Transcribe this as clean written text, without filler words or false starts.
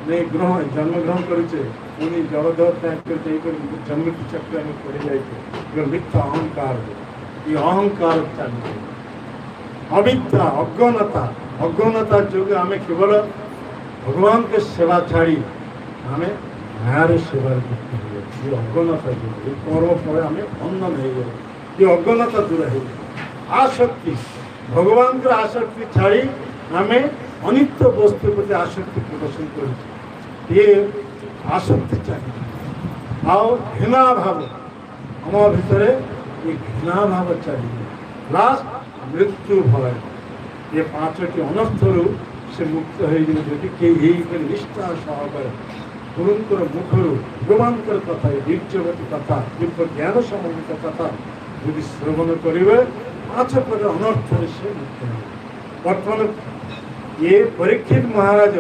नहीं जन्मग्रहण करुचे पुणी जलधर त्याग जन्मति चक्र में पड़ जाए मिथ्या अहंकार ये अहंकार चलते अविद्या अज्ञानता जो आम केवल भगवान के सेवा छाड़ी आम मायार सेवार ये अज्ञानता जो ये कर्म फल आम बंधन हो गए ये अज्ञानता दूर हो आसक्ति भगवान को आसक्ति छाड़ी आम अनित्य वस्तु प्रति आसक्ति प्रदर्शन कर ये आसक्ति चाहिए आओ घृणा भाव आम भितर ये घृणा भाव चाहिए लास्ट मृत्यु भय ये पांचटी अनर्थर से मुक्त हो निष्ठा सहकार गुरुंकर मुखर भगवान कथा दीर्घवती कथा दिव्य ज्ञान संबंधित कथा यदि श्रवण करेंगे पांच प्रकार अनर्थर से मुक्त हो बर्तमान ये परीक्षित महाराज